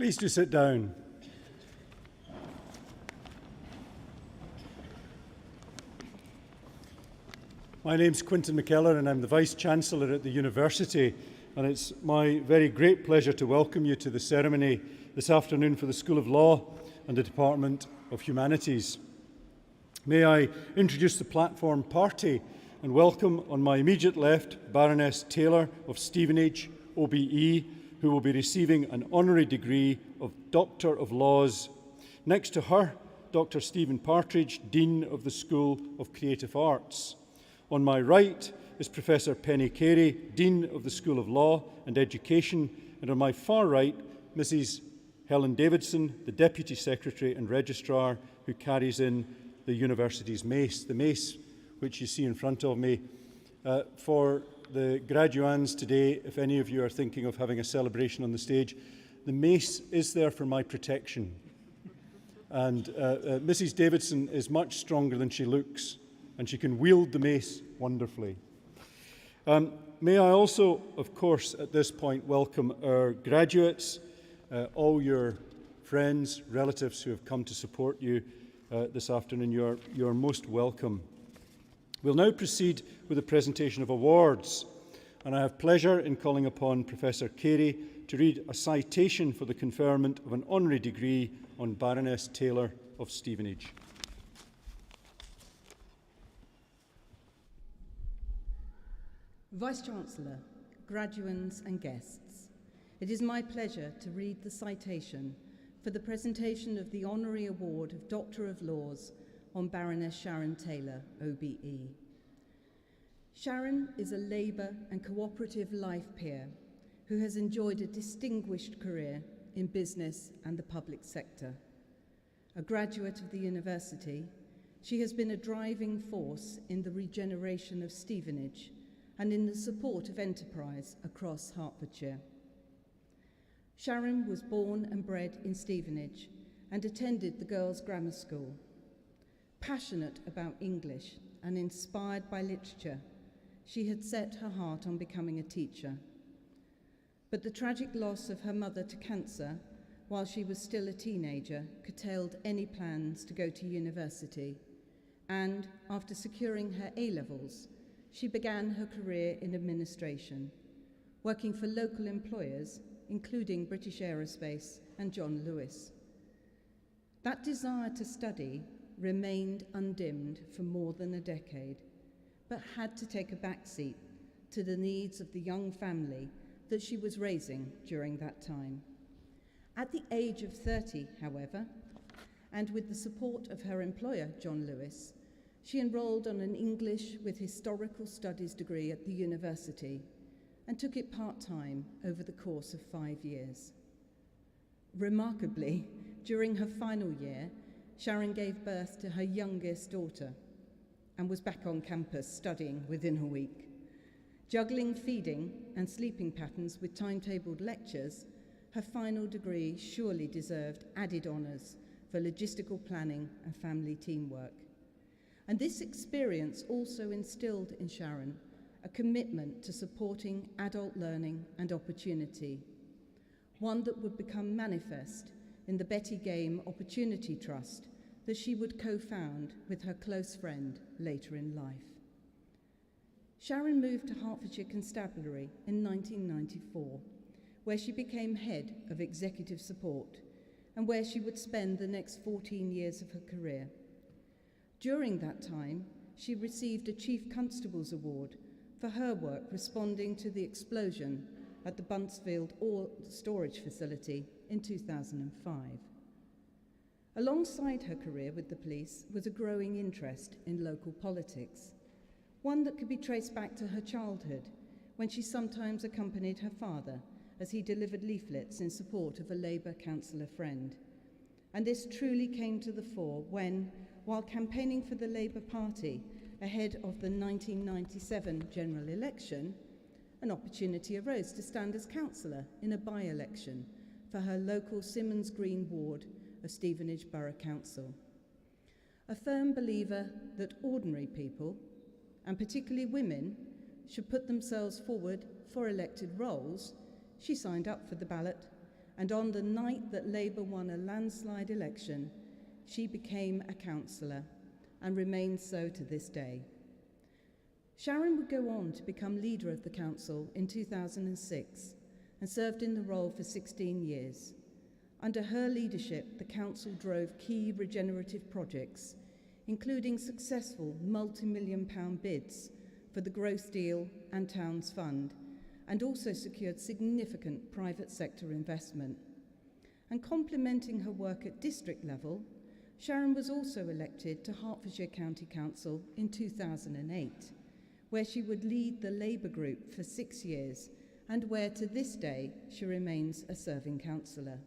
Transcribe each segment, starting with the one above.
Please do sit down. My name's Quintin McKellar and I'm the Vice-Chancellor at the University, and it's my very great pleasure to welcome you to the ceremony this afternoon for the School of Law and the Department of Humanities. May I introduce the platform party and welcome on my immediate left Baroness Taylor of Stevenage, OBE, who will be receiving an honorary degree of Doctor of Laws. Next to her, Dr. Stephen Partridge, Dean of the School of Creative Arts. On my right is Professor Penny Carey, Dean of the School of Law and Education, and on my far right, Mrs. Helen Davidson, the Deputy Secretary and Registrar, who carries in the University's mace, the mace which you see in front of me. For the graduands today, if any of you are thinking of having a celebration on the stage, the mace is there for my protection. And Mrs. Davidson is much stronger than she looks, and she can wield the mace wonderfully. May I also, of course, at this point, welcome our graduates, all your friends, relatives who have come to support you this afternoon. You're most welcome. We'll now proceed with the presentation of awards, and I have pleasure in calling upon Professor Carey to read a citation for the conferment of an honorary degree on Baroness Taylor of Stevenage. Vice-Chancellor, graduands and guests, it is my pleasure to read the citation for the presentation of the Honorary Award of Doctor of Laws on Baroness Sharon Taylor, OBE. Sharon is a Labour and cooperative life peer who has enjoyed a distinguished career in business and the public sector. A graduate of the University, she has been a driving force in the regeneration of Stevenage and in the support of enterprise across Hertfordshire. Sharon was born and bred in Stevenage and attended the Girls' Grammar School. Passionate about English and inspired by literature, she had set her heart on becoming a teacher. But the tragic loss of her mother to cancer while she was still a teenager curtailed any plans to go to university, and after securing her A-levels, she began her career in administration, working for local employers, including British Aerospace and John Lewis. That desire to study remained undimmed for more than a decade, but had to take a backseat to the needs of the young family that she was raising during that time. At the age of 30, however, and with the support of her employer, John Lewis, she enrolled on an English with Historical Studies degree at the university and took it part-time over the course of 5 years. Remarkably, during her final year, Sharon gave birth to her youngest daughter and was back on campus studying within a week. Juggling feeding and sleeping patterns with timetabled lectures, her final degree surely deserved added honours for logistical planning and family teamwork. And this experience also instilled in Sharon a commitment to supporting adult learning and opportunity, one that would become manifest in the Betty Game Opportunity Trust that she would co-found with her close friend later in life. Sharon moved to Hertfordshire Constabulary in 1994, where she became head of executive support and where she would spend the next 14 years of her career. During that time, she received a Chief Constable's Award for her work responding to the explosion at the Buncefield Ore Storage Facility in 2005. Alongside her career with the police was a growing interest in local politics, one that could be traced back to her childhood, when she sometimes accompanied her father as he delivered leaflets in support of a Labour councillor friend. And this truly came to the fore when, while campaigning for the Labour Party ahead of the 1997 general election, an opportunity arose to stand as councillor in a by-election for her local Simmons Green ward of Stevenage Borough Council. A firm believer that ordinary people, and particularly women, should put themselves forward for elected roles, she signed up for the ballot and on the night that Labour won a landslide election, she became a councillor and remains so to this day. Sharon would go on to become leader of the council in 2006 and served in the role for 16 years. Under her leadership, the council drove key regenerative projects, including successful multi-million-pound bids for the Growth Deal and Towns Fund, and also secured significant private sector investment. And complementing her work at district level, Sharon was also elected to Hertfordshire County Council in 2008, where she would lead the Labour group for 6 years and where to this day she remains a serving councillor.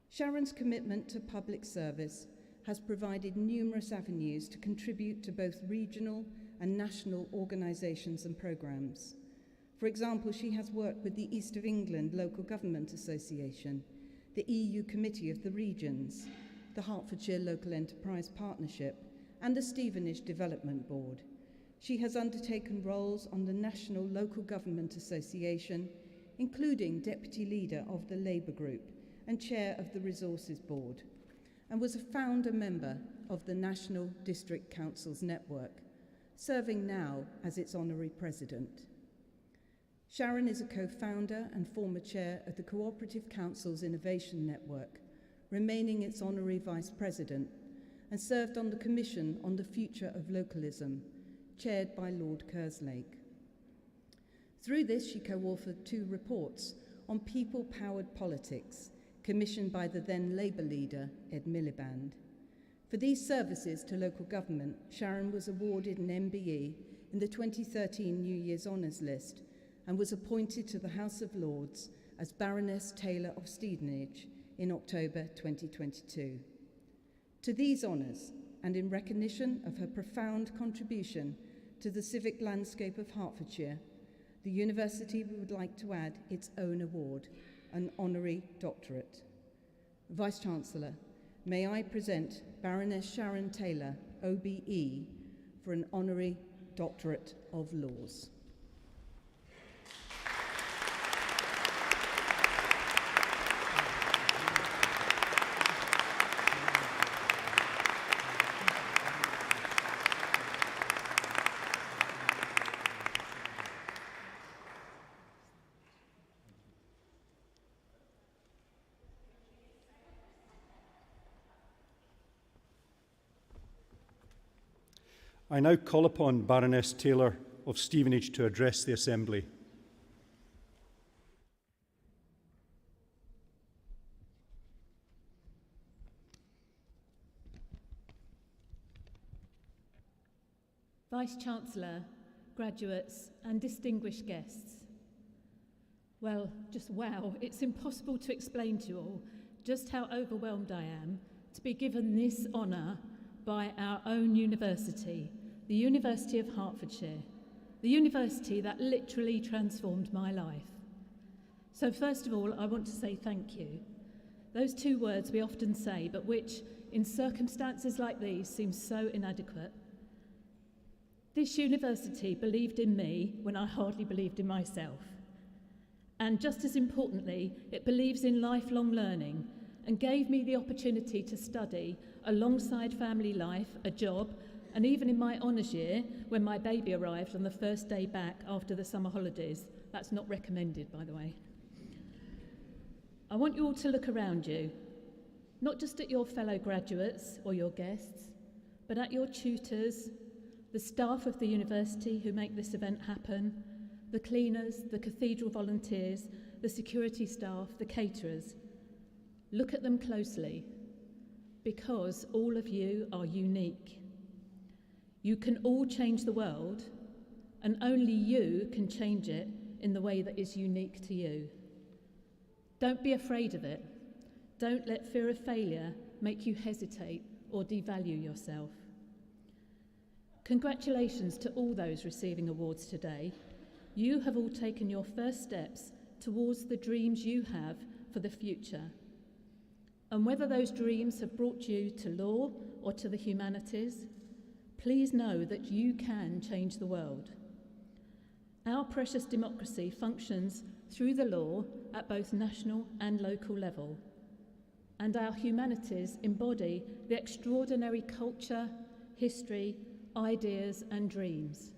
Sharon's commitment to public service has provided numerous avenues to contribute to both regional and national organisations and programmes. For example, she has worked with the East of England Local Government Association, the EU Committee of the Regions, the Hertfordshire Local Enterprise Partnership, and the Stevenage Development Board. She has undertaken roles on the National Local Government Association, including Deputy Leader of the Labour Group and Chair of the Resources Board, and was a founder member of the National District Councils Network, serving now as its Honorary President. Sharon is a co-founder and former chair of the Cooperative Councils Innovation Network, remaining its Honorary Vice President, and served on the Commission on the Future of Localism, chaired by Lord Kerslake. Through this, she co-authored 2 reports on people-powered politics, commissioned by the then Labour leader, Ed Miliband. For these services to local government, Sharon was awarded an MBE in the 2013 New Year's Honours List and was appointed to the House of Lords as Baroness Taylor of Stevenage in October 2022. To these honours, and in recognition of her profound contribution to the civic landscape of Hertfordshire, the university would like to add its own award, an honorary doctorate. Vice-Chancellor, may I present Baroness Sharon Taylor, OBE, for an honorary doctorate of laws. I now call upon Baroness Taylor of Stevenage to address the Assembly. Vice-Chancellor, graduates and distinguished guests. Well, just wow, it's impossible to explain to you all just how overwhelmed I am to be given this honour by our own university, the University of Hertfordshire, the university that literally transformed my life. So first of all, I want to say thank you. Those 2 words we often say, but which in circumstances like these seem so inadequate. This university believed in me when I hardly believed in myself. And just as importantly, it believes in lifelong learning and gave me the opportunity to study alongside family life, a job, and even in my honours year, when my baby arrived on the first day back after the summer holidays. That's not recommended, by the way. I want you all to look around you, not just at your fellow graduates or your guests, but at your tutors, the staff of the university who make this event happen, the cleaners, the cathedral volunteers, the security staff, the caterers. Look at them closely, because all of you are unique. You can all change the world, and only you can change it in the way that is unique to you. Don't be afraid of it. Don't let fear of failure make you hesitate or devalue yourself. Congratulations to all those receiving awards today. You have all taken your first steps towards the dreams you have for the future. And whether those dreams have brought you to law or to the humanities, please know that you can change the world. Our precious democracy functions through the law at both national and local level. And our humanities embody the extraordinary culture, history, ideas and dreams.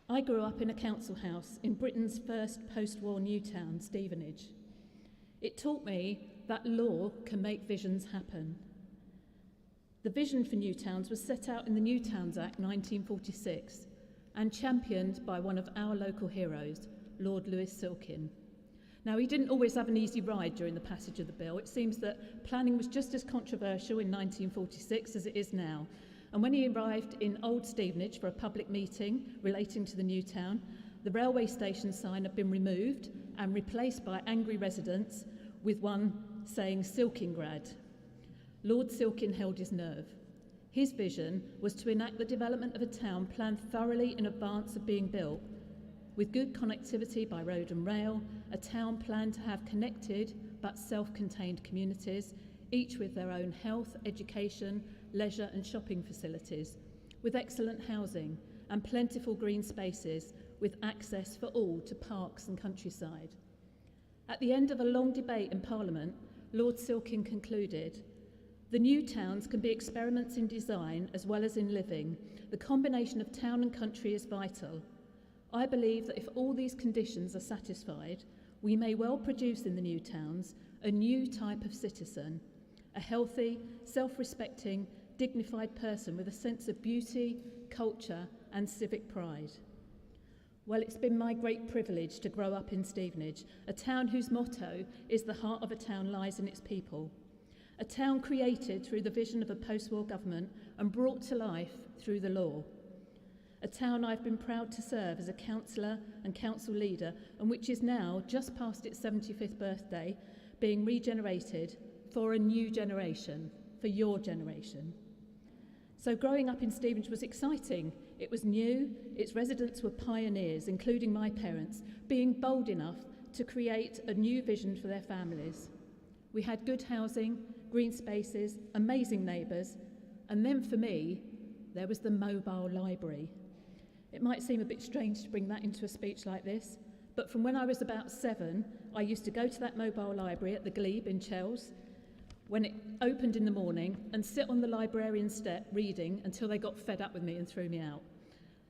I grew up in a council house in Britain's first post-war new town, Stevenage. It taught me that law can make visions happen. The vision for new towns was set out in the New Towns Act 1946 and championed by one of our local heroes, Lord Lewis Silkin. Now, he didn't always have an easy ride during the passage of the bill. It seems that planning was just as controversial in 1946 as it is now. And when he arrived in Old Stevenage for a public meeting relating to the new town, the railway station sign had been removed and replaced by angry residents with one saying Silkingrad. Lord Silkin held his nerve. His vision was to enact the development of a town planned thoroughly in advance of being built, with good connectivity by road and rail, a town planned to have connected but self-contained communities, each with their own health, education, leisure and shopping facilities, with excellent housing and plentiful green spaces with access for all to parks and countryside. At the end of a long debate in Parliament, Lord Silkin concluded, "The new towns can be experiments in design as well as in living. The combination of town and country is vital. I believe that if all these conditions are satisfied, we may well produce in the new towns a new type of citizen, a healthy, self-respecting, dignified person with a sense of beauty, culture and civic pride." Well, it's been my great privilege to grow up in Stevenage, a town whose motto is "The heart of a town lies in its people." A town created through the vision of a post-war government and brought to life through the law. A town I've been proud to serve as a councillor and council leader, and which is now, just past its 75th birthday, being regenerated for a new generation, for your generation. So growing up in Stevenage was exciting. It was new, its residents were pioneers, including my parents, being bold enough to create a new vision for their families. We had good housing, green spaces, amazing neighbours, and then for me, there was the mobile library. It might seem a bit strange to bring that into a speech like this, but from when I was about 7, I used to go to that mobile library at the Glebe in Chels when it opened in the morning and sit on the librarian's step reading until they got fed up with me and threw me out.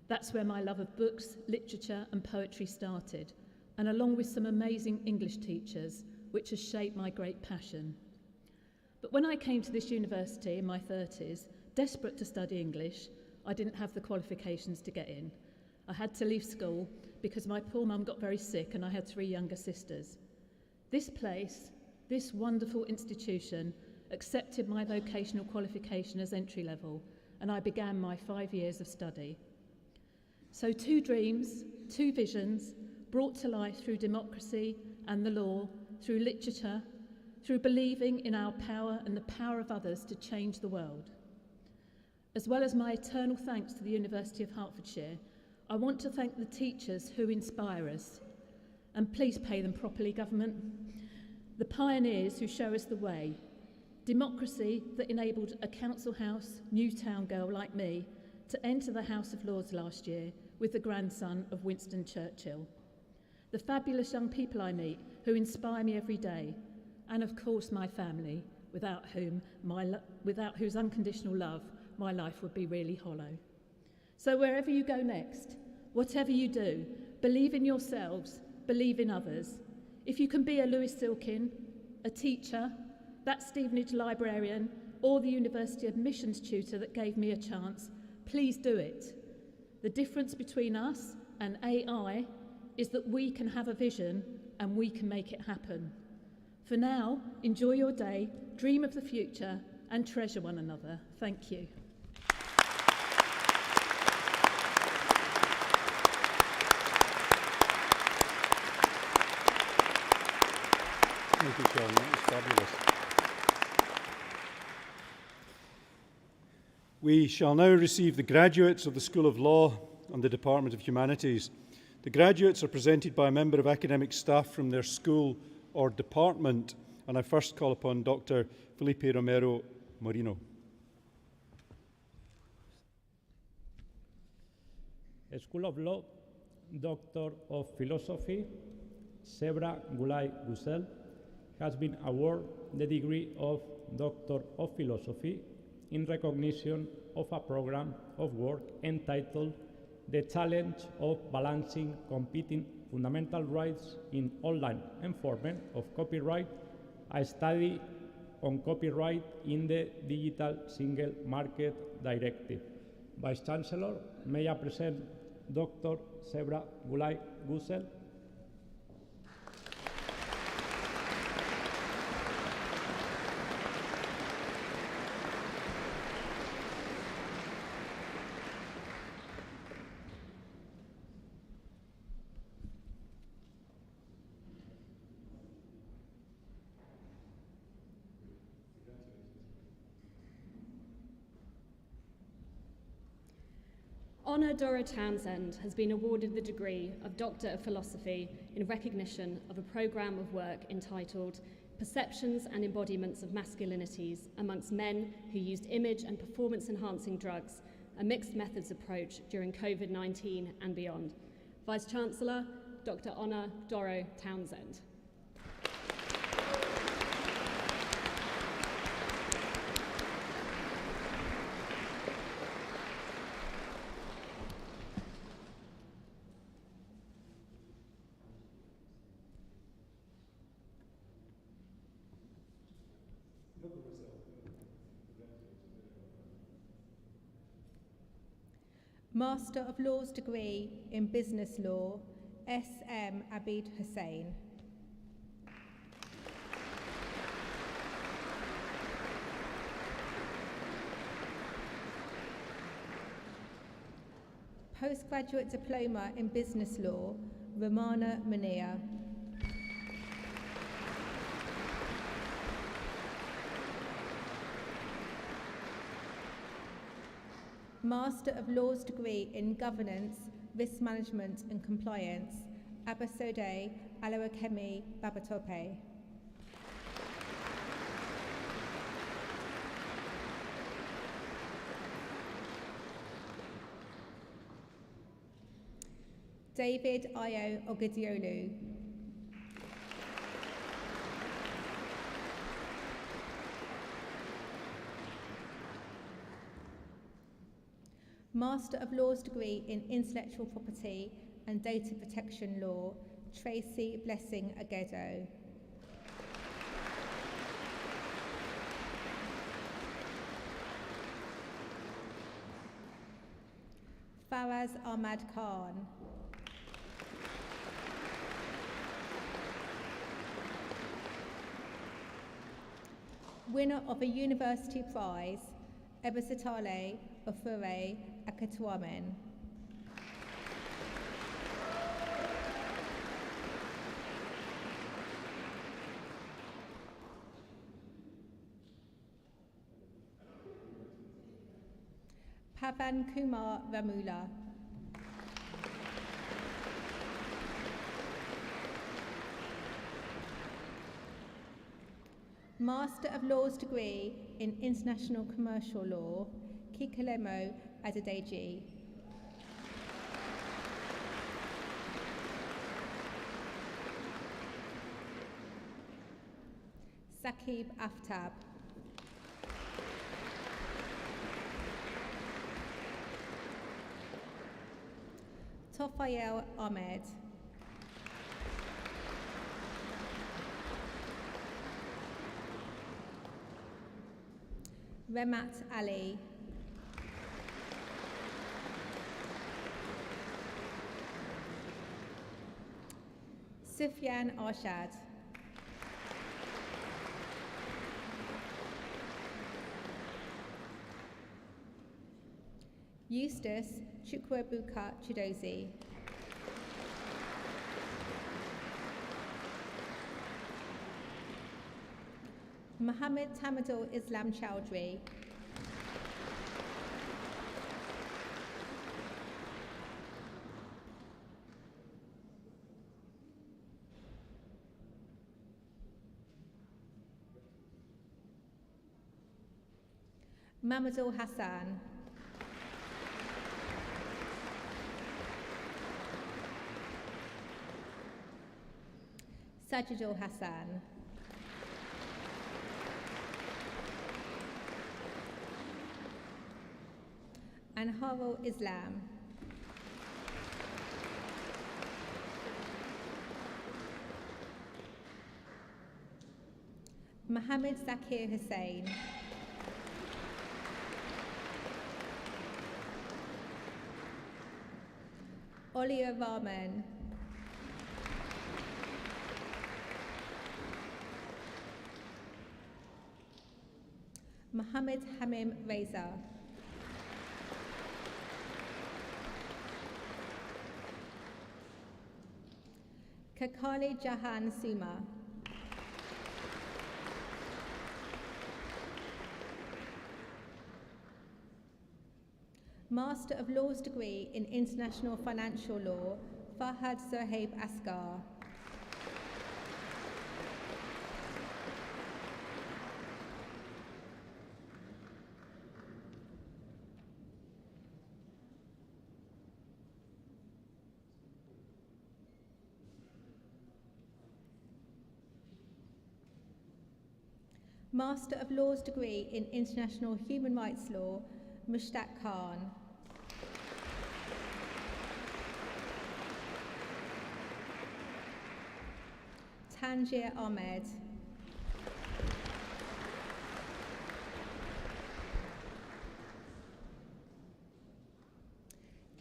That's where my love of books, literature and poetry started, and along with some amazing English teachers, which has shaped my great passion. But when I came to this university in my 30s, desperate to study English, I didn't have the qualifications to get in. I had to leave school because my poor mum got very sick and I had 3 younger sisters. This place, this wonderful institution, accepted my vocational qualification as entry level, and I began my 5 years of study. So 2 dreams, 2 visions, brought to life through democracy and the law, through literature, through believing in our power and the power of others to change the world. As well as my eternal thanks to the University of Hertfordshire, I want to thank the teachers who inspire us. And please pay them properly, government. The pioneers who show us the way. Democracy that enabled a council house, new town girl like me to enter the House of Lords last year with the grandson of Winston Churchill. The fabulous young people I meet who inspire me every day. And of course my family, without whose unconditional love my life would be really hollow. So wherever you go next, whatever you do, believe in yourselves, believe in others. If you can be a Lewis Silkin, a teacher, that Stevenage librarian, or the University admissions tutor that gave me a chance, please do it. The difference between us and AI is that we can have a vision and we can make it happen. For now, enjoy your day, dream of the future, and treasure one another. Thank you. Thank you, Sharon. That was fabulous. We shall now receive the graduates of the School of Law and the Department of Humanities. The graduates are presented by a member of academic staff from their school or department, and I first call upon Dr. Felipe Romero Moreno. School of Law, Doctor of Philosophy, Sebra Gulay Gusel, has been awarded the degree of Doctor of Philosophy in recognition of a program of work entitled The Challenge of Balancing Competing Fundamental Rights in Online Enforcement of Copyright, a study on copyright in the Digital Single Market Directive. Vice Chancellor, may I present Dr. Sebra Gulay Gusel? Honor Dora Townsend has been awarded the degree of Doctor of Philosophy in recognition of a programme of work entitled Perceptions and Embodiments of Masculinities Amongst Men Who Used Image and Performance-Enhancing Drugs, a Mixed Methods Approach During COVID-19 and Beyond. Vice Chancellor, Dr. Honor Doro Townsend. Master of Laws degree in Business Law, S.M. Abid Hussain. Postgraduate Diploma in Business Law, Romana Munir. Master of Laws degree in Governance, Risk Management and Compliance, Abasode Alawakemi Babatope. David Ayo Ogediolu. Master of Laws degree in Intellectual Property and Data Protection Law, Tracy Blessing Agedo. Faraz Ahmad Khan. Winner of a University Prize, Ebasitale Ofure Akatuamen. Pavan Kumar Ramula. Master of Laws degree in International Commercial Law, Kikalemo Adedeji. Saqib Aftab. Tofael Ahmed. Remat Ali. Sufyan Arshad. Eustace Chukwebuka Chidozi. Mohammed Tamadul Islam Chowdhury. Mamadul Hassan. Sajidul Hassan. Anharul Islam. Mohammed Zakir Hussain. Olia Rahman. Mohammed Hamim Reza. Kakali Jahan Suma. Master of Laws degree in International Financial Law, Fahad Zohaib Asghar. Master of Laws degree in International Human Rights Law, Mushtaq Khan. Tanjir Ahmed.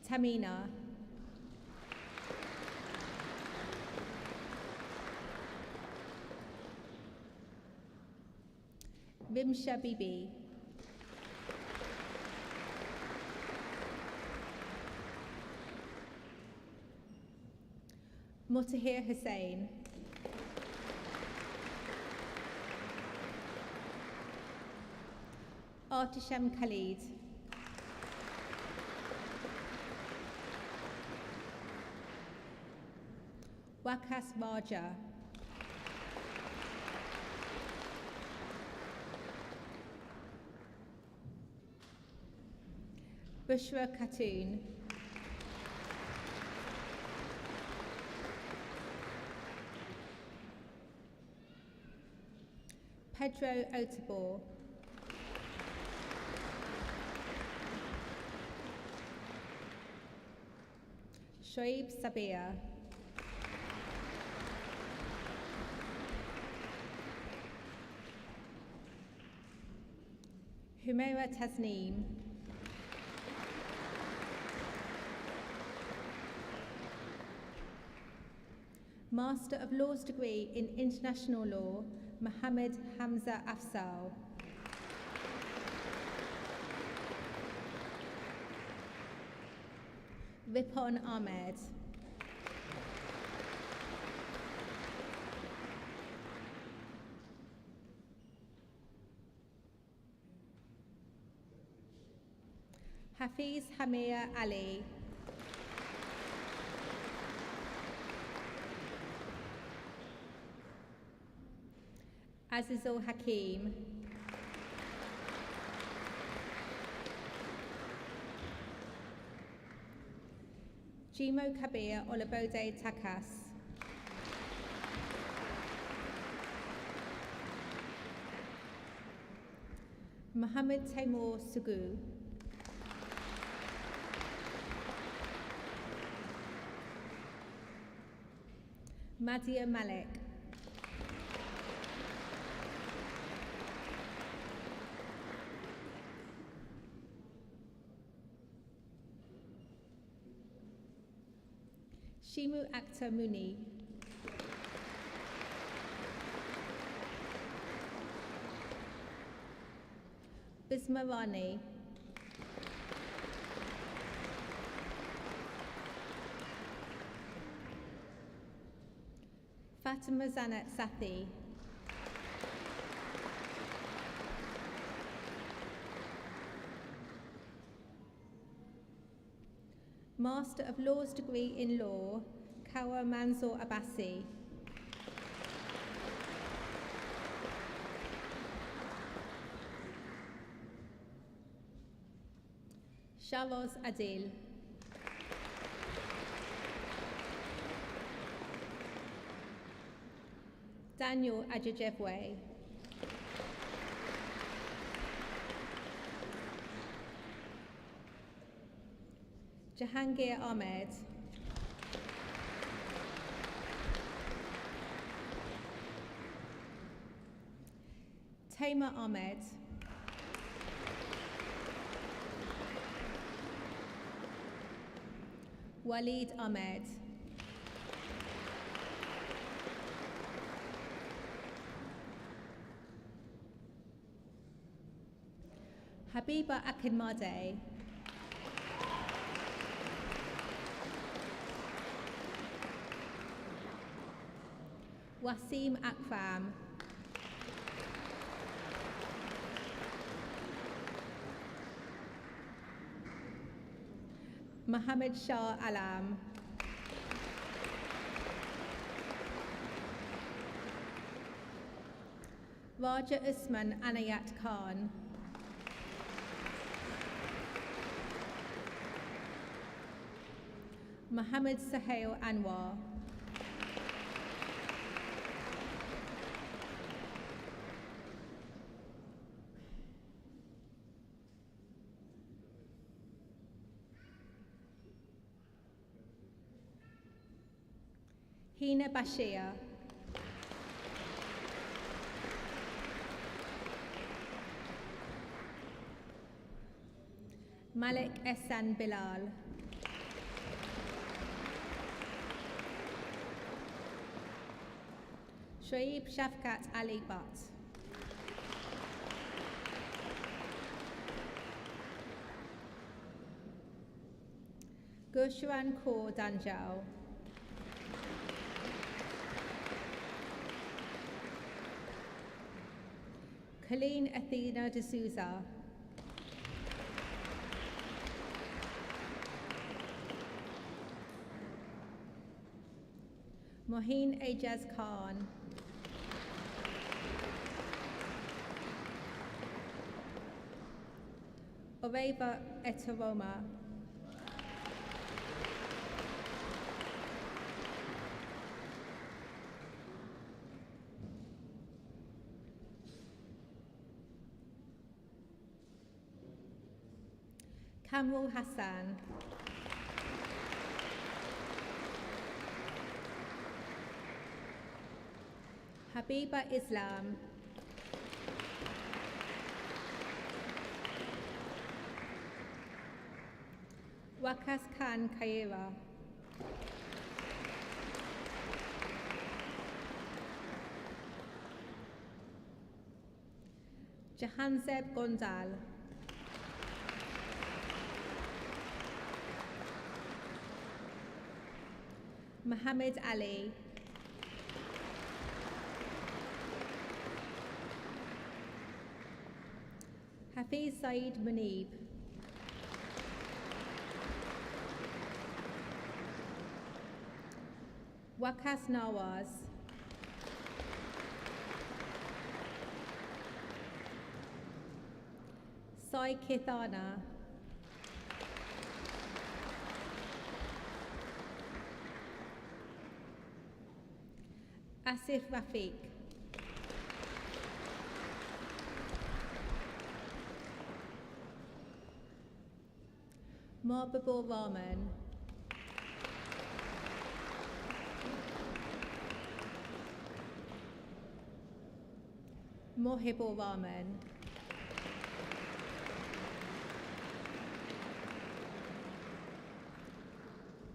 Tamina. Vimsha Bibi. Mutahir Hussain. Artisham Khalid. Wakas Raja. Bushra Khatun. Pedro Otabor. Shoaib Sabir. Humaira Tasneem. Master of Laws degree in International Law, Mohammed Hamza Afzal. Ripon Ahmed. Hafiz Hamir Ali. Azizul Hakim. Jimo Kabir Olabode Takas. Mohammed Taimur Sugu. Madia Malik. Shimu Akhtar Muni. Bisma Rani. Fatima Zanat Sathi. Master of Laws degree in Law, Kawa Manzoor Abbasi. Shahroz Adil. Daniel Ajajevwe, Jahangir Ahmed, Tamer Ahmed, Waleed Ahmed, Habiba Akinmade, Wasim Akram, Mohammed Shah Alam, Raja Usman Anayat Khan, Mohammed Suhail Anwar, Hina Bashir, Malik Ehsan Bilal, Shoaib Shafkat Ali Butt, Gurshran Kaur Danjal, Colleen Athena D'Souza, Moheen Ajaz Khan, Oreva Etaroma, Kamrul Hassan, Habiba Islam, Wakas Khan Kaira, Jahanzeb Gondal, Muhammad Ali, Hafiz Saeed Munib, Wakas Nawaz, Sai Kithana, Asif Rafiq, Marbabur Rahman, Mohibur Rahman,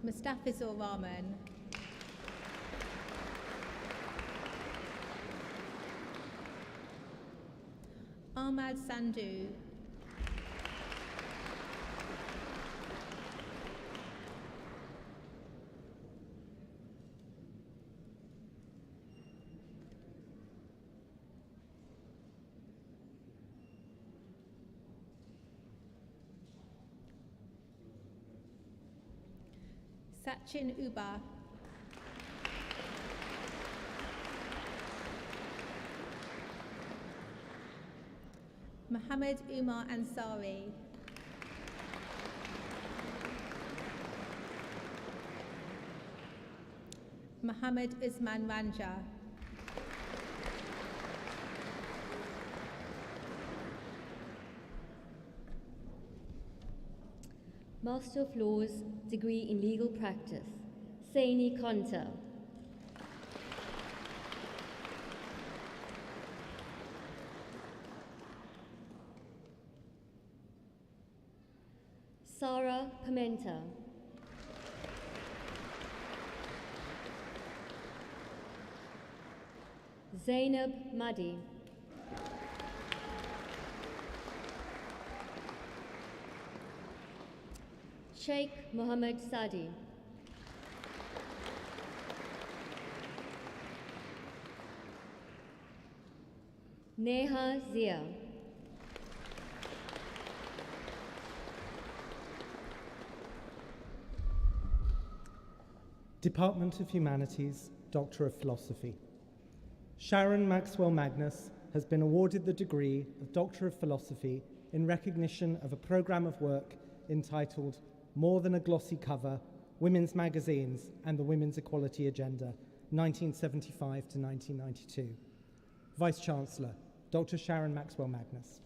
Mustafizur Rahman, Ahmad Sandhu, Sachin Uba, Muhammad Umar Ansari, Muhammad Usman Ranja, Master of Laws, degree in Legal Practice, Saini Kanta. Sarah Pimenta. Zainab Madi. Sheikh Mohammed Sadi. Neha Zia. Department of Humanities, Doctor of Philosophy. Sharon Maxwell Magnus has been awarded the degree of Doctor of Philosophy in recognition of a programme of work entitled More Than a Glossy Cover, Women's Magazines and the Women's Equality Agenda, 1975 to 1992. Vice-Chancellor, Dr. Sharon Maxwell Magnus.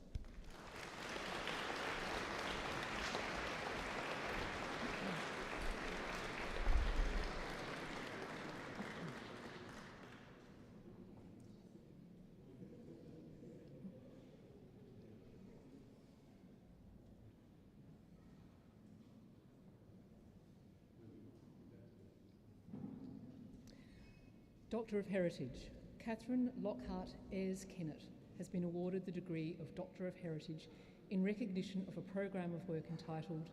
Doctor of Heritage, Catherine Lockhart Ayres Kennett has been awarded the degree of Doctor of Heritage in recognition of a programme of work entitled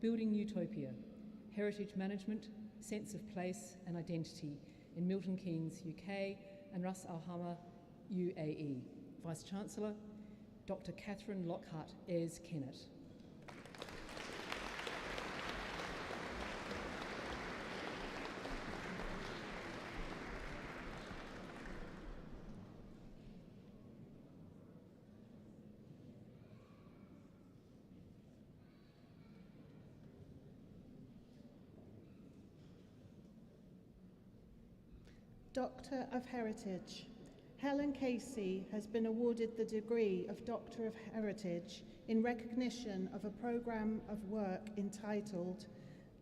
Building Utopia, Heritage Management, Sense of Place and Identity in Milton Keynes, UK and Ras Al Khaimah, UAE. Vice-Chancellor, Dr. Catherine Lockhart Ayres Kennett. Doctor of Heritage. Helen Casey has been awarded the degree of Doctor of Heritage in recognition of a programme of work entitled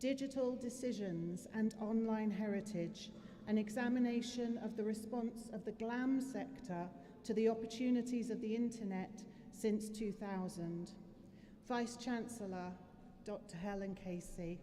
Digital Decisions and Online Heritage, an examination of the response of the GLAM sector to the opportunities of the Internet since 2000. Vice-Chancellor, Dr. Helen Casey.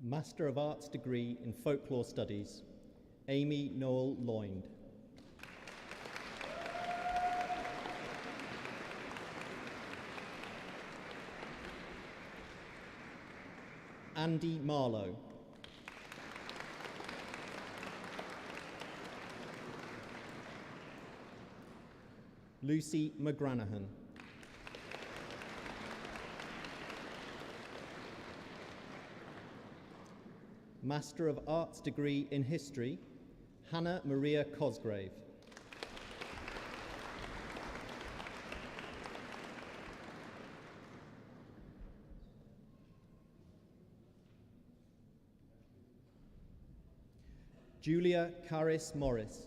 Master of Arts degree in Folklore Studies, Amy Noel Loynd. Andy Marlowe. Lucy McGranahan. Master of Arts degree in History, Hannah Maria Cosgrave. Julia Caris Morris.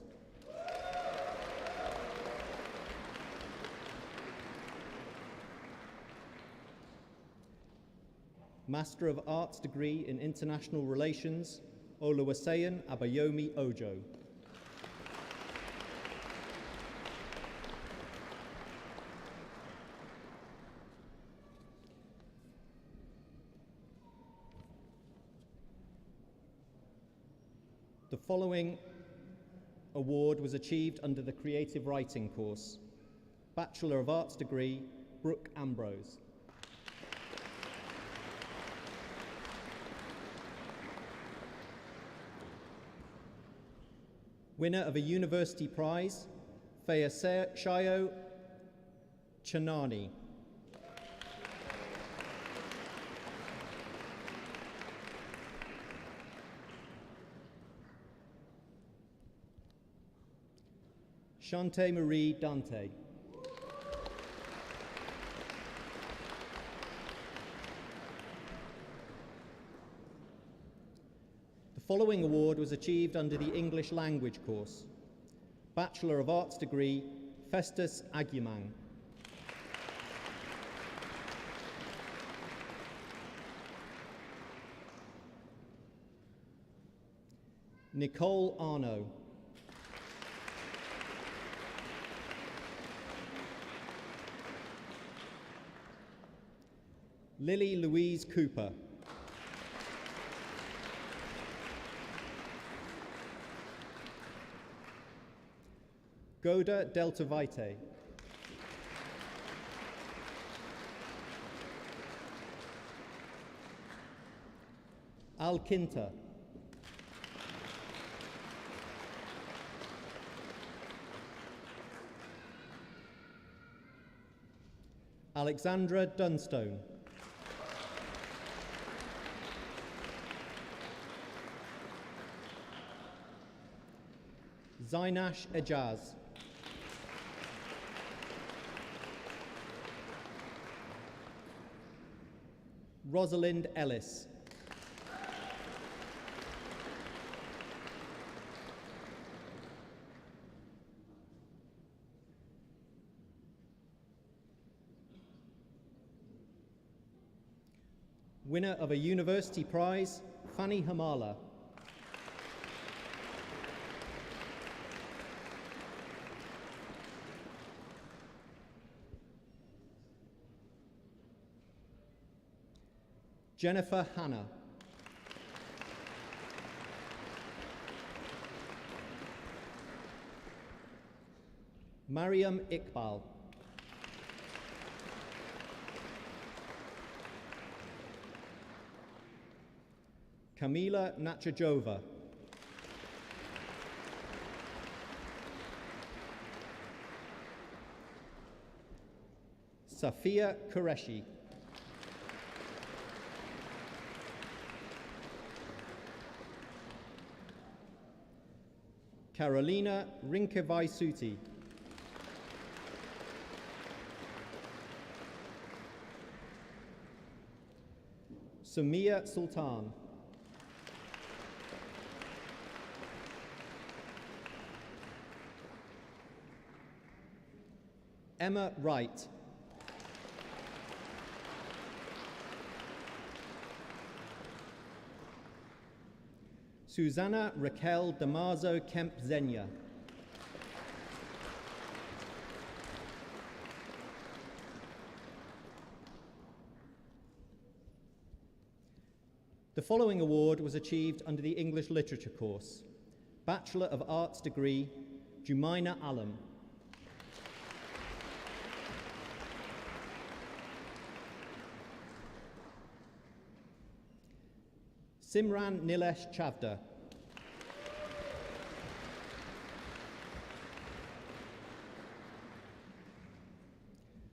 Master of Arts degree in International Relations, Oluwaseyin Abayomi Ojo. The following award was achieved under the Creative Writing course. Bachelor of Arts degree, Brooke Ambrose. Winner of a university prize, Shayo Chanani. Ashante Marie Dante. The following award was achieved under the English language course. Bachelor of Arts degree, Festus Agyemang. Nicole Arno. Lily Louise Cooper. Goda Delta Vitae. Al Quinta. Alexandra Dunstone. Zainash Ejaz. Rosalind Ellis. Winner of a university prize, Fanny Hamala. Jennifer Hanna. Mariam Iqbal. Kamila Nachajova. Safia Qureshi. Carolina Rinkevaisuti. Sumia Sultan. Emma Wright. Susanna Raquel Damaso Kemp Zenya. The following award was achieved under the English Literature course. Bachelor of Arts degree, Jumaina Alam. Simran Nilesh Chavda.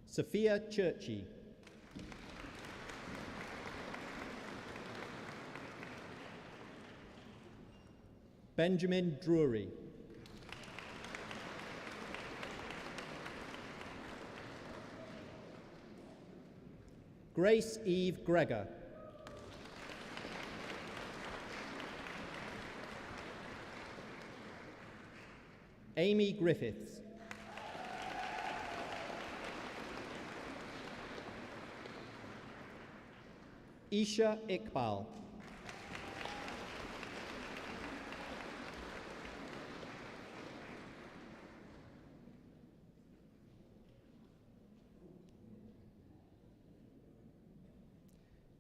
Sophia Churchy. Benjamin Drury. Grace Eve Gregor. Amy Griffiths. Isha Iqbal.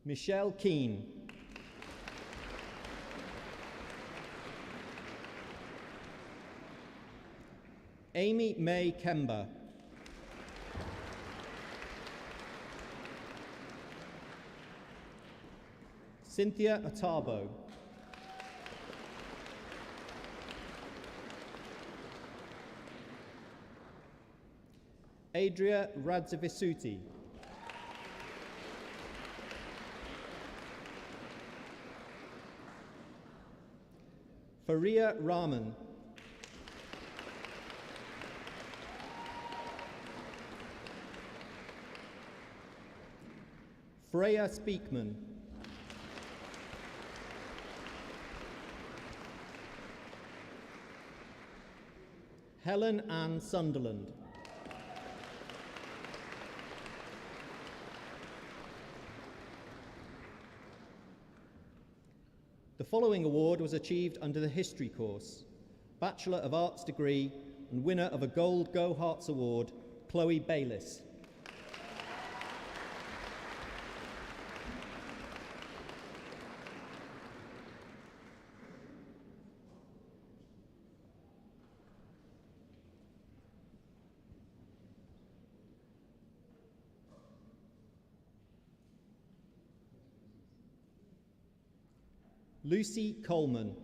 Michelle Keane. Amy May Kemba. Cynthia Atabo. Adria Radzivisuti. Faria Rahman. Freya Speakman. Helen Ann Sunderland. The following award was achieved under the History course. Bachelor of Arts degree and winner of a Gold Go Herts Award, Chloe Bayliss. Lucy Coleman.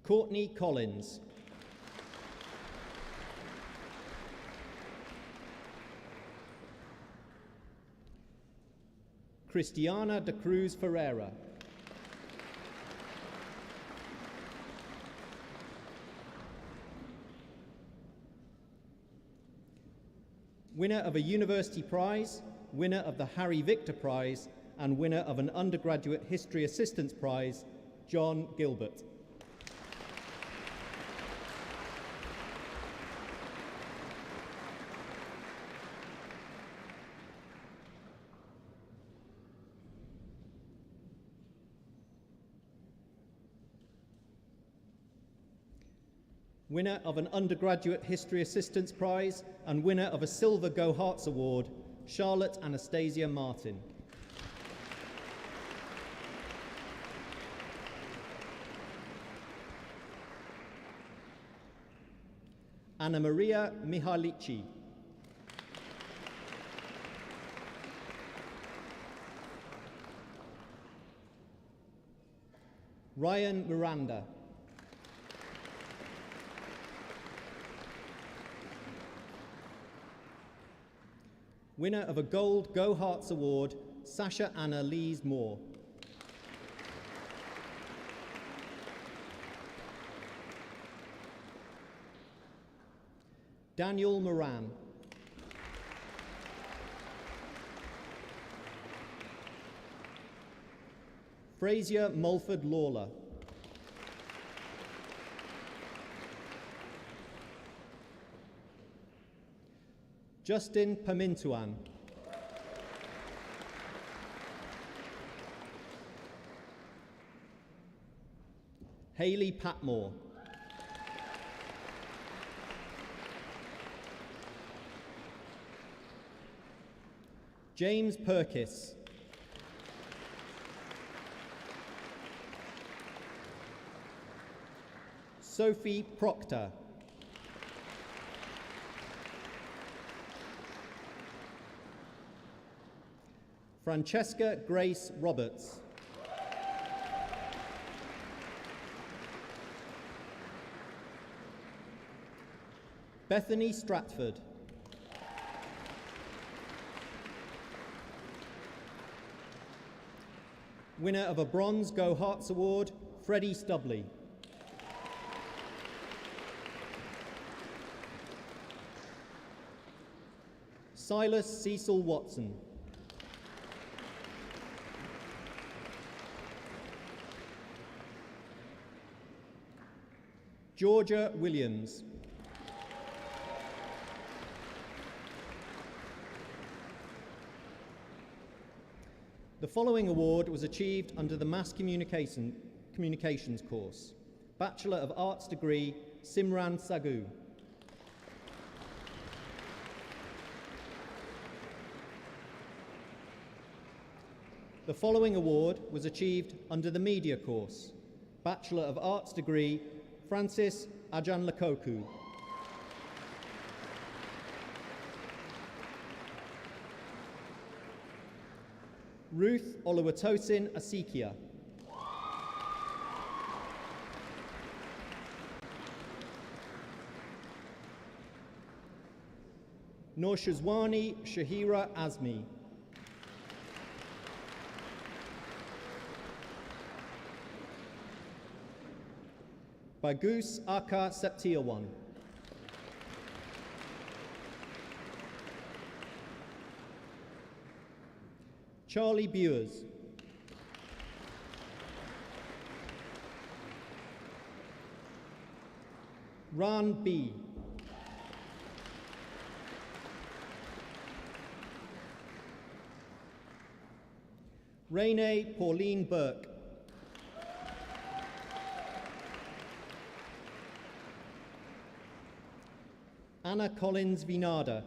Courtney Collins. Christiana de Cruz Ferreira. Winner of a University Prize, winner of the Harry Victor Prize, and winner of an Undergraduate History Assistance Prize, John Gilbert. Winner of an Undergraduate History Assistance Prize and winner of a Silver Go Herts Award, Charlotte Anastasia Martin. Anna Maria Mihalici. Ryan Miranda. Winner of a Gold Go Herts Award, Sasha Anna Lees Moore. Daniel Moran. Frazier Mulford Lawler. Justin Pamintuan. Hayley Patmore. James Perkis. Sophie Proctor. Francesca Grace Roberts. Bethany Stratford. Winner of a Bronze Go Herts Award, Freddie Stubley. Silas Cecil Watson. Georgia Williams. The following award was achieved under the Mass Communications course. Bachelor of Arts degree, Simran Sagu. The following award was achieved under the Media course. Bachelor of Arts degree, Francis Ajanlakoku. Ruth Oluwatosin Asikia. Norshazwani Shahira Azmi. Bagus Aka Septiawan. Charlie Bewers. Ran B. Renee Pauline Burke. Anna Collins Vinada.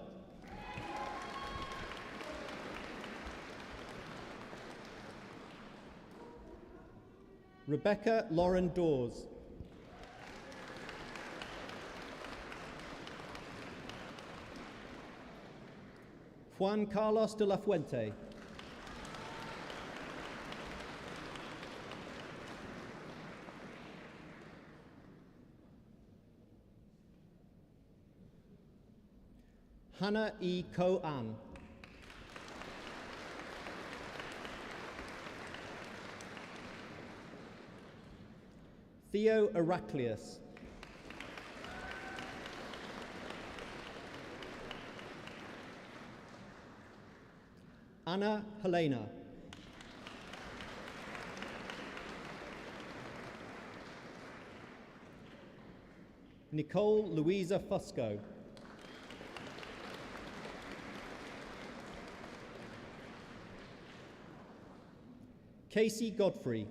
Rebecca Lauren Dawes. Juan Carlos de la Fuente. Hannah E. Ko-An. Theo Heraclius. Anna Helena. Nicole Louisa Fusco. Casey Godfrey.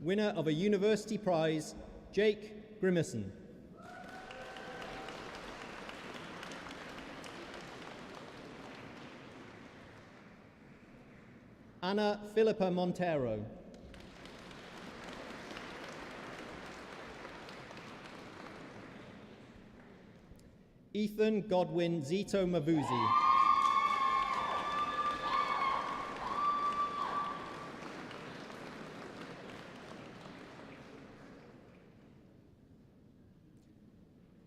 Winner of a University Prize, Jake Grimison. Anna Philippa Montero. Ethan Godwin Zito Mavuzi.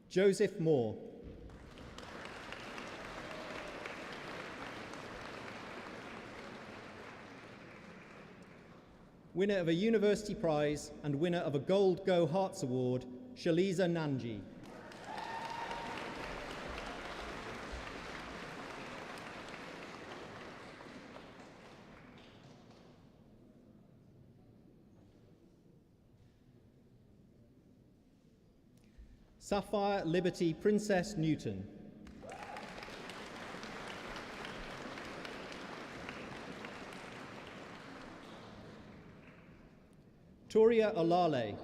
Joseph Moore. Winner of a University Prize and winner of a Gold Go Herts Award, Shaliza Nanji. Sapphire Liberty Princess Newton. Toria Olale.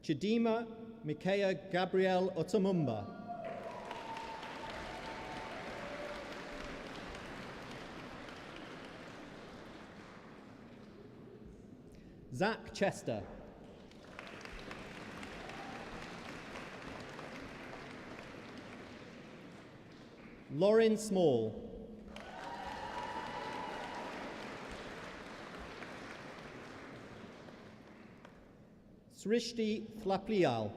Chidima Mikea Gabrielle Otomumba. Zach Chester. Lauren Small. Srishti Flaplial.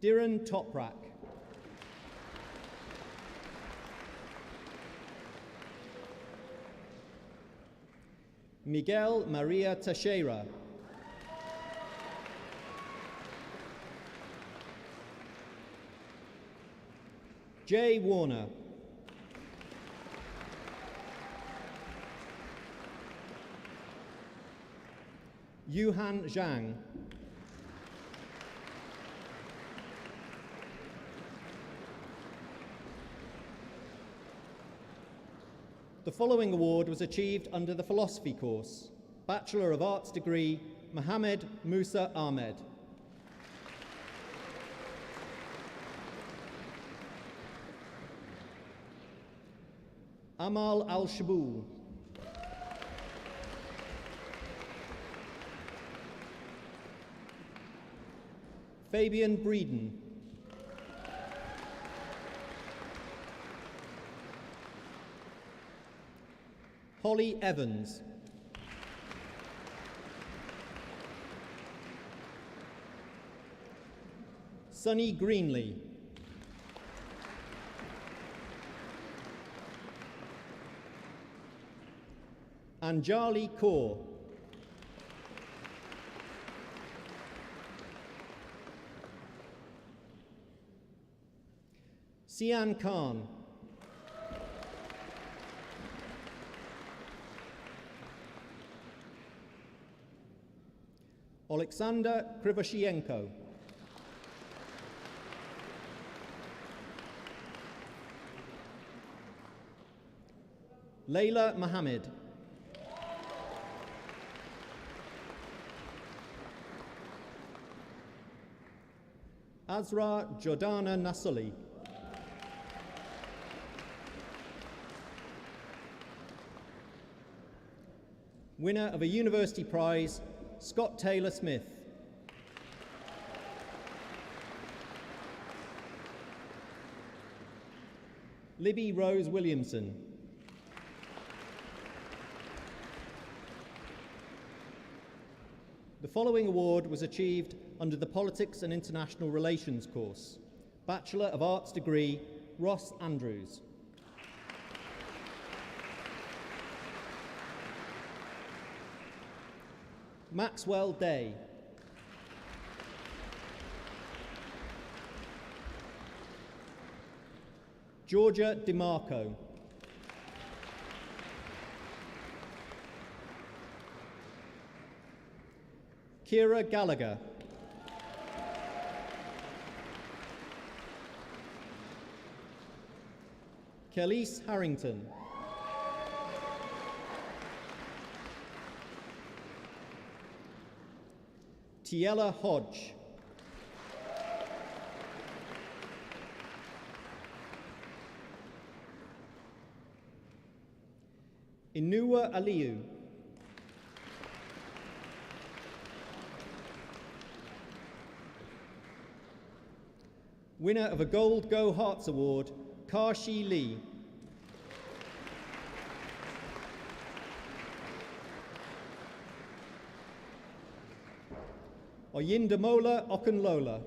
Diran Toprak. Miguel Maria Teixeira. Jay Warner. Yuhan Zhang. The following award was achieved under the philosophy course. Bachelor of Arts degree, Mohammed Musa Ahmed. Amal Al-Shaboul. Fabian Breeden. Holly Evans. Sunny Greenley. Anjali Kaur. Sian Khan. Alexander Krivoshienko. Layla Mohammed. Azra Jordana Nasuli. Winner of a University Prize, Scott Taylor Smith. Libby Rose Williamson. The following award was achieved under the Politics and International Relations course. Bachelor of Arts degree, Ross Andrews. Maxwell Day. Georgia DeMarco. Kira Gallagher. Kelly's Harrington. Tiella Hodge. Inua Aliyu. Winner of a Gold Go Hearts Award, Karshi Lee. Oyindamola Okunlola.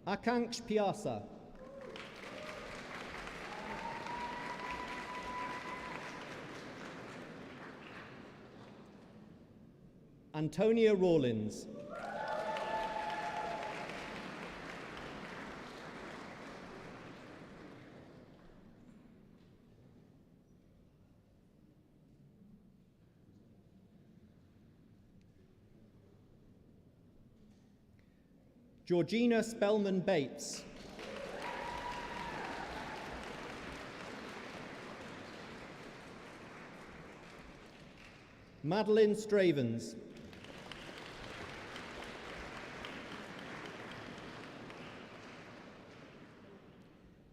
Akanksh Piasa. Antonia Rawlins. Georgina Spellman Bates. Madeline Stravens.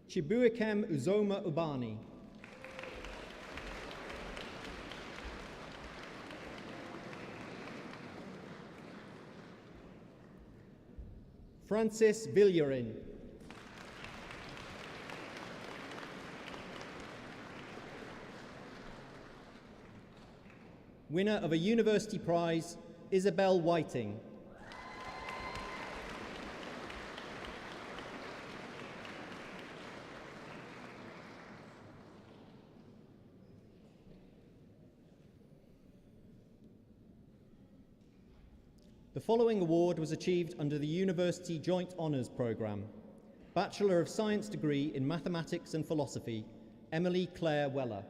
Chibuikem Uzoma Ubani. Francis Villarin. Winner of a University Prize, Isabel Whiting. The following award was achieved under the University Joint Honours Programme. Bachelor of Science degree in Mathematics and Philosophy, Emily Claire Weller.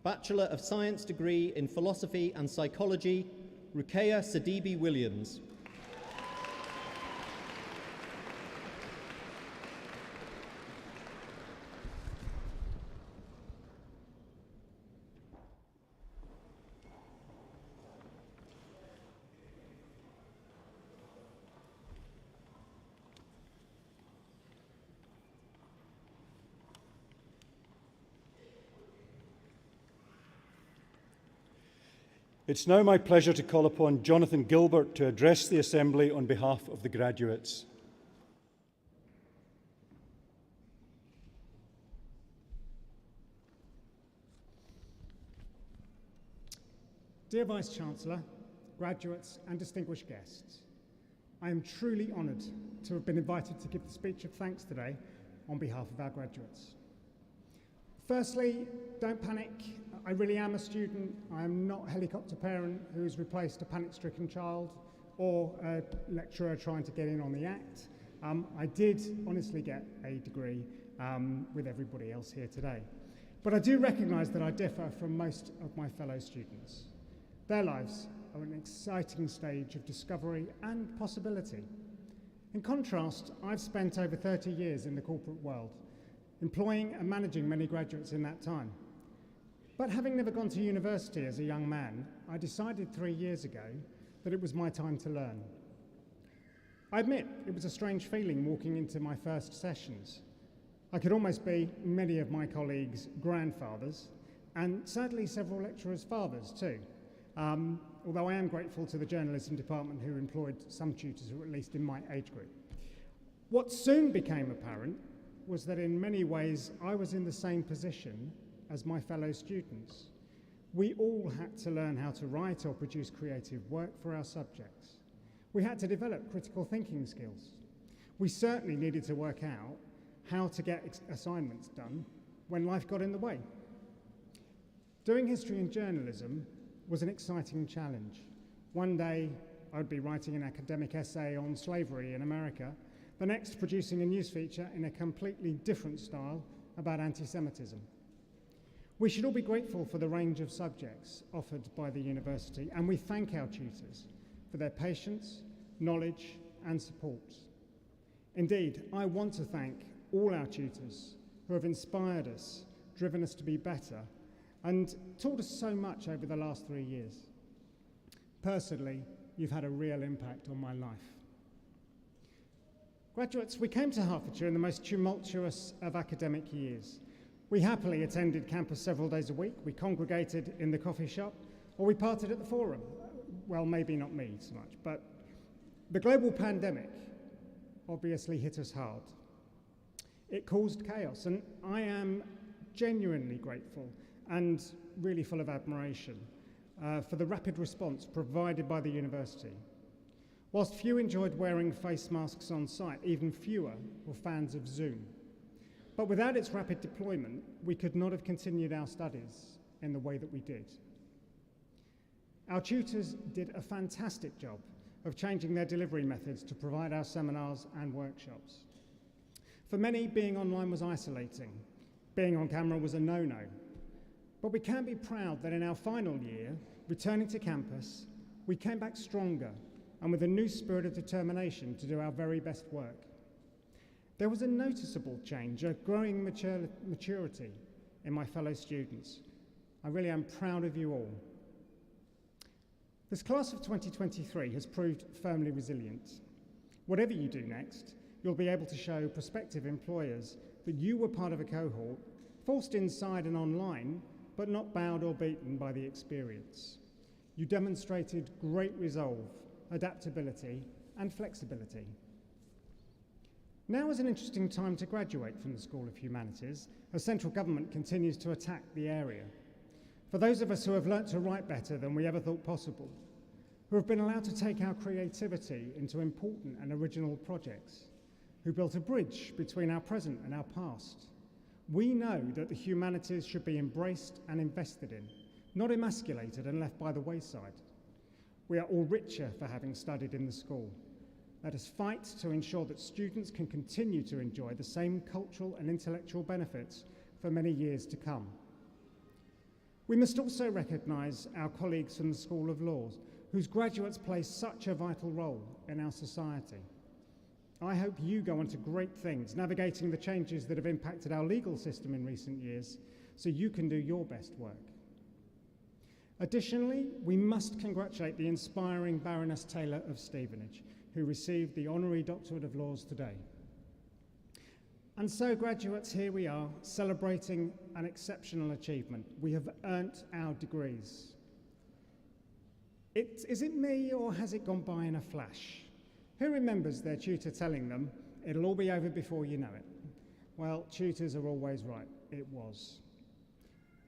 Bachelor of Science degree in Philosophy and Psychology, Rukeya Sadibi Williams. It's now my pleasure to call upon Jonathan Gilbert to address the Assembly on behalf of the graduates. Dear Vice-Chancellor, graduates and distinguished guests, I am truly honoured to have been invited to give the speech of thanks today on behalf of our graduates. Firstly, don't panic. I really am a student. I am not a helicopter parent who's replaced a panic-stricken child or a lecturer trying to get in on the act. I did honestly get a degree with everybody else here today. But I do recognise that I differ from most of my fellow students. Their lives are an exciting stage of discovery and possibility. In contrast, I've spent over 30 years in the corporate world, employing and managing many graduates in that time. But having never gone to university as a young man, I decided 3 years ago that it was my time to learn. I admit it was a strange feeling walking into my first sessions. I could almost be many of my colleagues' grandfathers, and sadly several lecturers' fathers too. Although I am grateful to the journalism department who employed some tutors who were at least in my age group. What soon became apparent was that in many ways I was in the same position as my fellow students. We all had to learn how to write or produce creative work for our subjects. We had to develop critical thinking skills. We certainly needed to work out how to get assignments done when life got in the way. Doing history and journalism was an exciting challenge. One day I would be writing an academic essay on slavery in America, the next producing a news feature in a completely different style about anti-Semitism. We should all be grateful for the range of subjects offered by the university, and we thank our tutors for their patience, knowledge and support. Indeed, I want to thank all our tutors who have inspired us, driven us to be better, and taught us so much over the last 3 years. Personally, you've had a real impact on my life. Graduates, we came to Hertfordshire in the most tumultuous of academic years. We happily attended campus several days a week, we congregated in the coffee shop, or we partied at the forum. Well, maybe not me so much, but the global pandemic obviously hit us hard. It caused chaos, and I am genuinely grateful and really full of admiration for the rapid response provided by the university. Whilst few enjoyed wearing face masks on site, even fewer were fans of Zoom. But without its rapid deployment, we could not have continued our studies in the way that we did. Our tutors did a fantastic job of changing their delivery methods to provide our seminars and workshops. For many, being online was isolating. Being on camera was a no-no. But we can be proud that in our final year, returning to campus, we came back stronger and with a new spirit of determination to do our very best work. There was a noticeable change, a growing maturity in my fellow students. I really am proud of you all. This class of 2023 has proved firmly resilient. Whatever you do next, you'll be able to show prospective employers that you were part of a cohort, forced inside and online, but not bowed or beaten by the experience. You demonstrated great resolve, adaptability, and flexibility. Now is an interesting time to graduate from the School of Humanities, as central government continues to attack the area. For those of us who have learnt to write better than we ever thought possible, who have been allowed to take our creativity into important and original projects, who built a bridge between our present and our past, we know that the humanities should be embraced and invested in, not emasculated and left by the wayside. We are all richer for having studied in the school. Let us fight to ensure that students can continue to enjoy the same cultural and intellectual benefits for many years to come. We must also recognise our colleagues from the School of Law, whose graduates play such a vital role in our society. I hope you go on to great things, navigating the changes that have impacted our legal system in recent years, so you can do your best work. Additionally, we must congratulate the inspiring Baroness Taylor of Stevenage, who received the Honorary Doctorate of Laws today. And so, graduates, here we are, celebrating an exceptional achievement. We have earned our degrees. Is it me, or has it gone by in a flash? Who remembers their tutor telling them, it'll all be over before you know it? Well, tutors are always right. It was.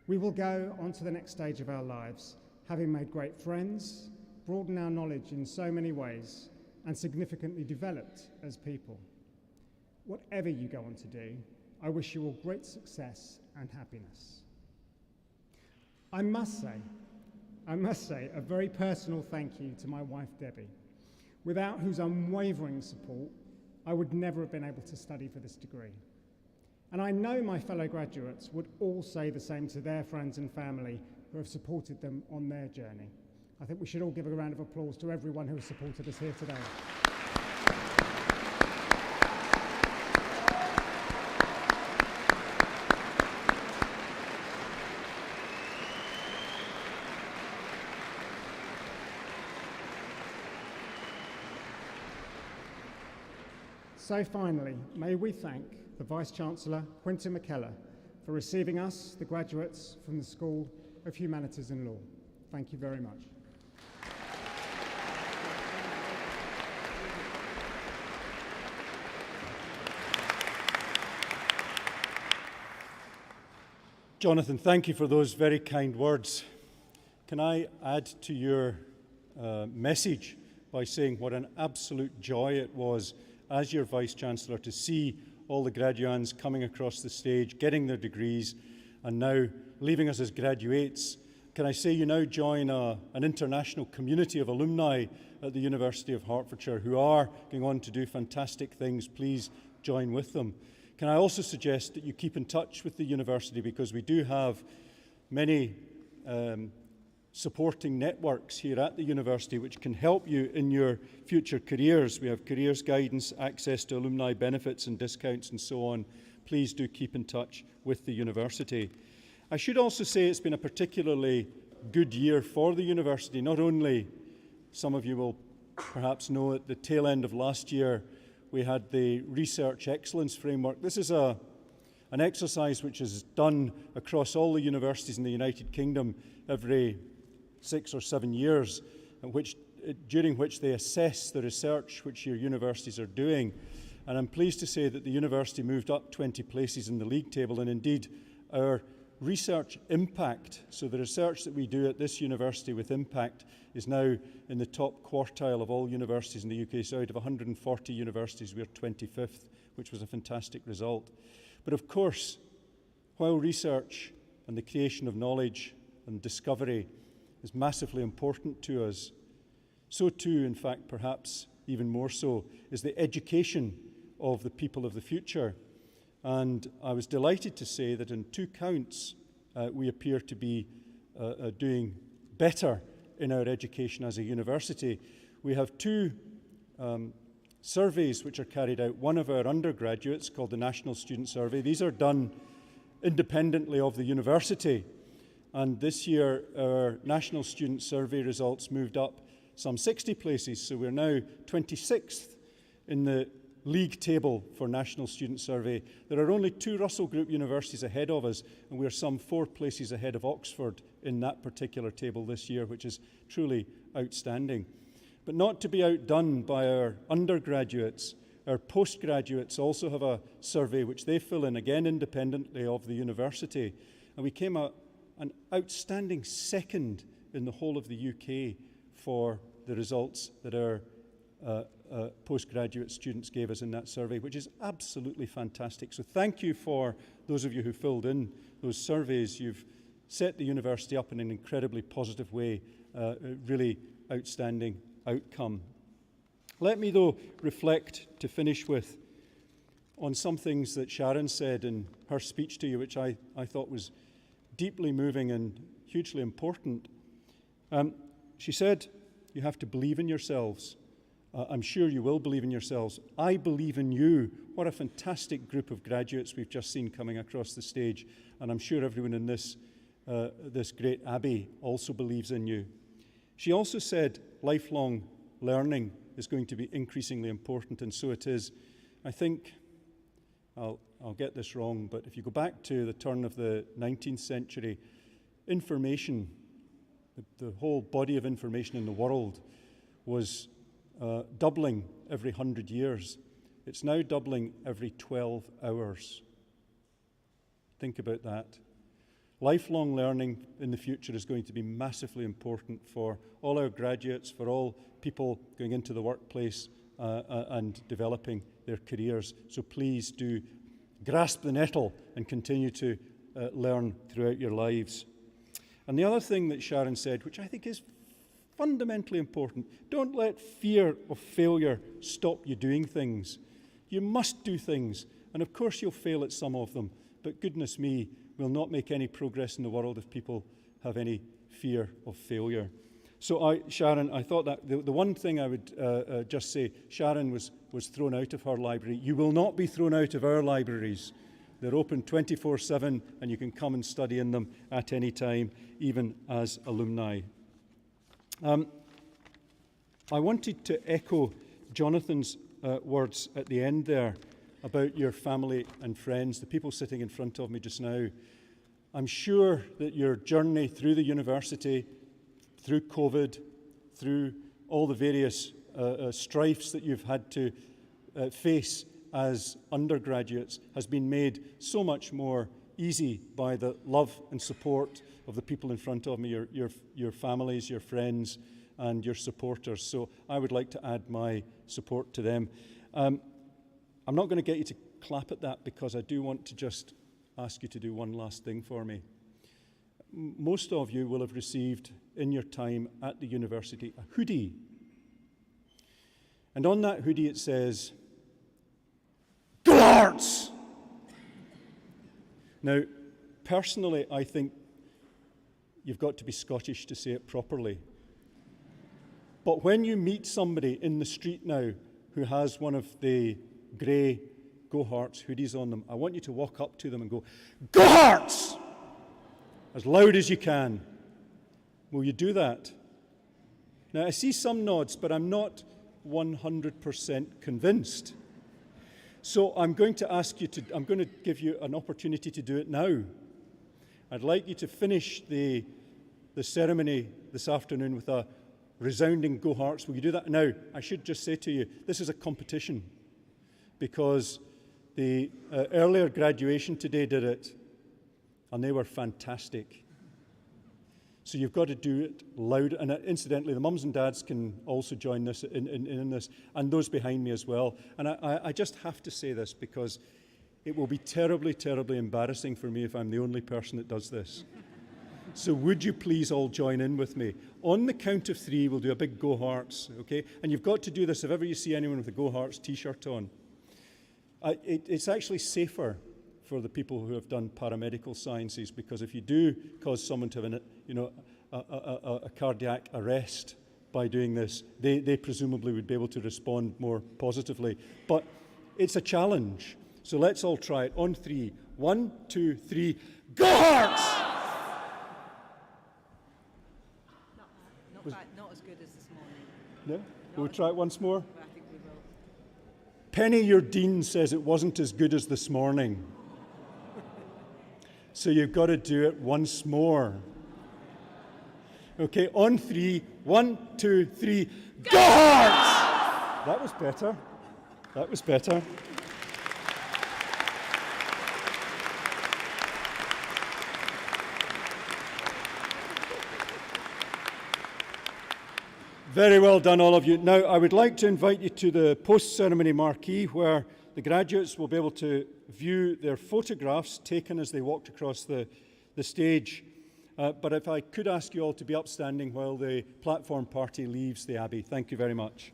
We will go on to the next stage of our lives, having made great friends, broadened our knowledge in so many ways, and significantly developed as people. Whatever you go on to do, I wish you all great success and happiness. I must say a very personal thank you to my wife, Debbie, without whose unwavering support, I would never have been able to study for this degree. And I know my fellow graduates would all say the same to their friends and family who have supported them on their journey. I think we should all give a round of applause to everyone who has supported us here today. So finally, may we thank the Vice-Chancellor, Quintin McKellar, for receiving us, the graduates, from the School of Humanities and Law. Thank you very much. Jonathan, thank you for those very kind words. Can I add to your message by saying what an absolute joy it was as your Vice-Chancellor to see all the graduands coming across the stage, getting their degrees, and now leaving us as graduates. Can I say you now join an international community of alumni at the University of Hertfordshire who are going on to do fantastic things. Please join with them. Can I also suggest that you keep in touch with the university, because we do have many supporting networks here at the university which can help you in your future careers. We have careers guidance, access to alumni benefits and discounts and so on. Please do keep in touch with the university. I should also say it's been a particularly good year for the university. Not only, some of you will perhaps know, at the tail end of last year we had the Research Excellence Framework. This is an exercise which is done across all the universities in the United Kingdom every 6 or 7 years, during which they assess the research which your universities are doing. And I'm pleased to say that the university moved up 20 places in the league table, and indeed our research impact, so the research that we do at this university with impact, is now in the top quartile of all universities in the UK. So out of 140 universities, we're 25th, which was a fantastic result. But of course, while research and the creation of knowledge and discovery is massively important to us, so too, in fact, perhaps even more so, is the education of the people of the future. And I was delighted to say that in 2 counts, we appear to be doing better in our education as a university. We have 2 surveys which are carried out. One of our undergraduates, called the National Student Survey. These are done independently of the university. And this year, our National Student Survey results moved up some 60 places. So we're now 26th in the league table for National Student Survey. There are only 2 Russell Group universities ahead of us, and we're some 4 places ahead of Oxford in that particular table this year, which is truly outstanding. But not to be outdone by our undergraduates, our postgraduates also have a survey which they fill in, again independently of the university. And we came out an outstanding 2nd in the whole of the UK for the results that our postgraduate students gave us in that survey, which is absolutely fantastic. So thank you for those of you who filled in those surveys. You've set the university up in an incredibly positive way, a really outstanding outcome. Let me, though, reflect to finish with on some things that Sharon said in her speech to you, which I thought was deeply moving and hugely important. She said, you have to believe in yourselves. I'm sure you will believe in yourselves. I believe in you. What a fantastic group of graduates we've just seen coming across the stage. And I'm sure everyone in this great abbey also believes in you. She also said lifelong learning is going to be increasingly important, and so it is. I think, I'll get this wrong, but if you go back to the turn of the 19th century, information The whole body of information in the world was doubling every 100 years. It's now doubling every 12 hours. Think about that. Lifelong learning in the future is going to be massively important for all our graduates, for all people going into the workplace and developing their careers. So please do grasp the nettle and continue to learn throughout your lives. And the other thing that Sharon said, which I think is fundamentally important, don't let fear of failure stop you doing things. You must do things, and of course you'll fail at some of them, but goodness me, we'll not make any progress in the world if people have any fear of failure. So Sharon, I thought that the one thing I would just say, Sharon was thrown out of her library. You will not be thrown out of our libraries. They're open 24/7, and you can come and study in them at any time, even as alumni. I wanted to echo Jonathan's words at the end there about your family and friends, the people sitting in front of me just now. I'm sure that your journey through the university, through COVID, through all the various strifes that you've had to face as undergraduates has been made so much more easy by the love and support of the people in front of me, your families, your friends, and your supporters. So I would like to add my support to them. I'm not going to get you to clap at that because I do want to just ask you to do one last thing for me. Most of you will have received in your time at the university a hoodie. And on that hoodie it says, "Go Herts!" Now, personally, I think you've got to be Scottish to say it properly. But when you meet somebody in the street now who has one of the grey Go Herts hoodies on them, I want you to walk up to them and go, "Go Herts!" as loud as you can. Will you do that? Now, I see some nods, but I'm not 100% convinced. So I'm going to give you an opportunity to do it now. I'd like you to finish the ceremony this afternoon with a resounding Go Herts. Will you do that? Now, I should just say to you, this is a competition because the earlier graduation today did it, and they were fantastic. So you've got to do it loud. And incidentally, the mums and dads can also join this in this, and those behind me as well. And I just have to say this because it will be terribly, terribly embarrassing for me if I'm the only person that does this. So would you please all join in with me? On the count of 3, we'll do a big Go Herts, okay? And you've got to do this if ever you see anyone with a Go Herts t-shirt on. It's actually safer for the people who have done paramedical sciences, because if you do cause someone to have a cardiac arrest by doing this, they presumably would be able to respond more positively. But it's a challenge. So let's all try it. On 3. 1, 2, 3. Go Herts! Not as good as this morning. No? We'll try it once more? I think we will. Penny, your dean, says it wasn't as good as this morning. So you've got to do it once more. Okay, on 3. 1, 2, 3. Go Herts! That was better. That was better. Very well done, all of you. Now, I would like to invite you to the post-ceremony marquee where the graduates will be able to view their photographs taken as they walked across the stage. But if I could ask you all to be upstanding while the platform party leaves the Abbey. Thank you very much.